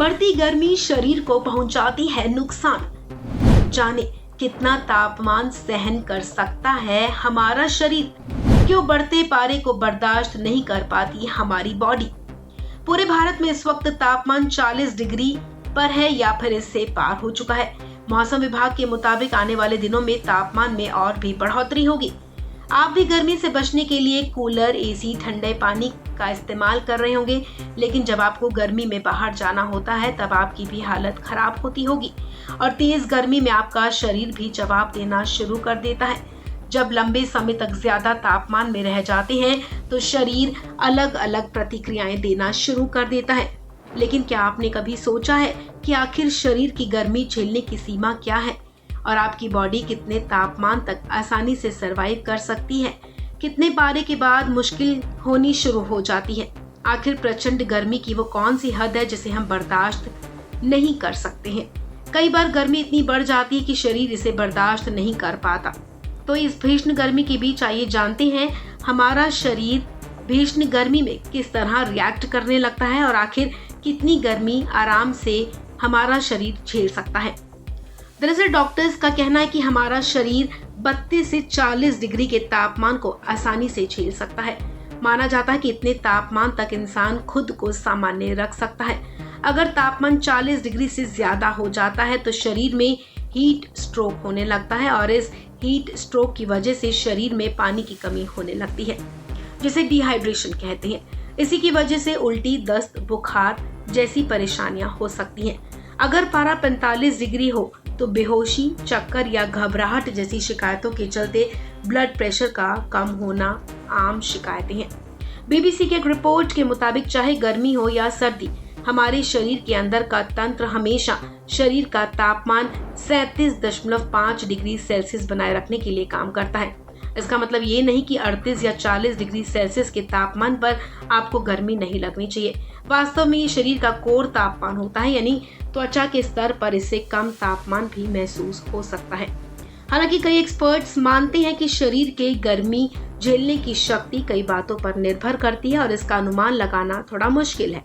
बढ़ती गर्मी शरीर को पहुंचाती है नुकसान। जाने कितना तापमान सहन कर सकता है हमारा शरीर, क्यों बढ़ते पारे को बर्दाश्त नहीं कर पाती हमारी बॉडी। पूरे भारत में इस वक्त तापमान 40 डिग्री पर है या फिर इससे पार हो चुका है। मौसम विभाग के मुताबिक आने वाले दिनों में तापमान में और भी बढ़ोतरी होगी। आप भी गर्मी से बचने के लिए कूलर, एसी, ठंडे पानी का इस्तेमाल कर रहे होंगे, लेकिन जब आपको गर्मी में बाहर जाना होता है तब आपकी भी हालत खराब होती होगी और तेज गर्मी में आपका शरीर भी जवाब देना शुरू कर देता है। जब लंबे समय तक ज्यादा तापमान में रह जाते हैं तो शरीर अलग अलग प्रतिक्रियाएं देना शुरू कर देता है। लेकिन क्या आपने कभी सोचा है कि आखिर शरीर की गर्मी झेलने की सीमा क्या है और आपकी बॉडी कितने तापमान तक आसानी से सरवाइव कर सकती है? कितने पारे के बाद मुश्किल होनी शुरू हो जाती है? आखिर प्रचंड गर्मी की वो कौन सी हद है जिसे हम बर्दाश्त नहीं कर सकते हैं? कई बार गर्मी इतनी बढ़ जाती है कि शरीर इसे बर्दाश्त नहीं कर पाता। तो इस भीषण गर्मी के बीच आइए जानते हैं हमारा शरीर भीषण गर्मी में किस तरह रिएक्ट करने लगता है और आखिर कितनी गर्मी आराम से हमारा शरीर झेल सकता है। दरअसल डॉक्टर्स का कहना है कि हमारा शरीर 32 से 40 डिग्री के तापमान को आसानी से झेल सकता है। माना जाता है कि इतने तापमान तक इंसान खुद को सामान्य रख सकता है। अगर तापमान 40 डिग्री से ज्यादा हो जाता है तो शरीर में हीट स्ट्रोक होने लगता है और इस हीट स्ट्रोक की वजह से शरीर में पानी की कमी होने लगती है, जिसे डिहाइड्रेशन कहते हैं। इसी की वजह से उल्टी, दस्त, बुखार जैसी परेशानियां हो सकती हैं। अगर पारा 45 डिग्री हो तो बेहोशी, चक्कर या घबराहट जैसी शिकायतों के चलते ब्लड प्रेशर का कम होना आम शिकायतें हैं। बीबीसी की एक रिपोर्ट के मुताबिक चाहे गर्मी हो या सर्दी, हमारे शरीर के अंदर का तंत्र हमेशा शरीर का तापमान 37.5 डिग्री सेल्सियस बनाए रखने के लिए काम करता है। इसका मतलब ये नहीं कि 38 या 40 डिग्री सेल्सियस के तापमान पर आपको गर्मी नहीं लगनी चाहिए। वास्तव में ये शरीर का कोर तापमान होता है, यानी त्वचा के स्तर पर इससे कम तापमान भी महसूस हो सकता है। हालांकि कई एक्सपर्ट्स मानते हैं कि शरीर के गर्मी झेलने की शक्ति कई बातों पर निर्भर करती है और इसका अनुमान लगाना थोड़ा मुश्किल है।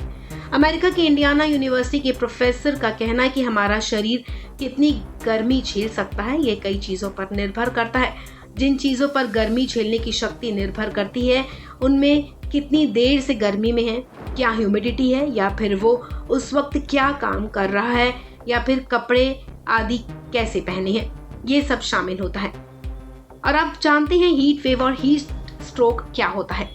अमेरिका के इंडियाना यूनिवर्सिटी के प्रोफेसर का कहना है कि हमारा शरीर कितनी गर्मी झेल सकता है ये कई चीजों पर निर्भर करता है। जिन चीजों पर गर्मी झेलने की शक्ति निर्भर करती है उनमें कितनी देर से गर्मी में है, क्या ह्यूमिडिटी है, या फिर वो उस वक्त क्या काम कर रहा है, या फिर कपड़े आदि कैसे पहने हैं, ये सब शामिल होता है। और आप जानते हैं हीट वेव और हीट स्ट्रोक क्या होता है।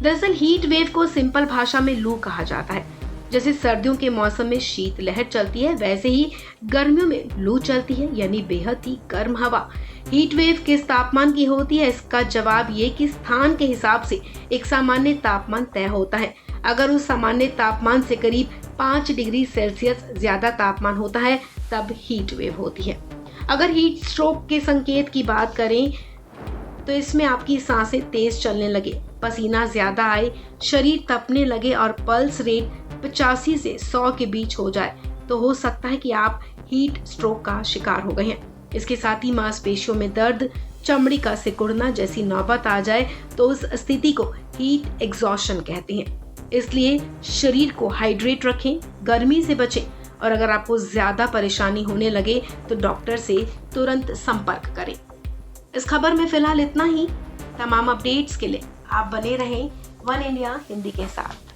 दरअसल हीट वेव को सिंपल भाषा में लू कहा जाता है। जैसे सर्दियों के मौसम में शीत लहर चलती है, वैसे ही गर्मियों में लू चलती है, यानी बेहद ही गर्म हवा। हीट वेव किस तापमान की होती है, इसका जवाब ये कि स्थान के हिसाब से एक सामान्य तापमान तय होता है। अगर उस सामान्य तापमान से करीब 5 डिग्री सेल्सियस ज्यादा तापमान होता है तब हीट वेव होती है। अगर हीट स्ट्रोक के संकेत की बात करें तो इसमें आपकी सांसें तेज चलने लगे, पसीना ज्यादा आए, शरीर तपने लगे और पल्स रेट 85 से 100 के बीच हो जाए तो हो सकता है कि आप हीट स्ट्रोक का शिकार हो गए हैं। इसके साथ ही मांसपेशियों में दर्द, चमड़ी का सिकुड़ना जैसी नौबत आ जाए तो उस स्थिति को हीट एग्जॉशन कहते हैं। इसलिए शरीर को हाइड्रेट रखें, गर्मी से बचें और अगर आपको ज्यादा परेशानी होने लगे तो डॉक्टर से तुरंत संपर्क करें। इस खबर में फिलहाल इतना ही। तमाम अपडेट्स के लिए आप बने रहें वन इंडिया हिंदी के साथ।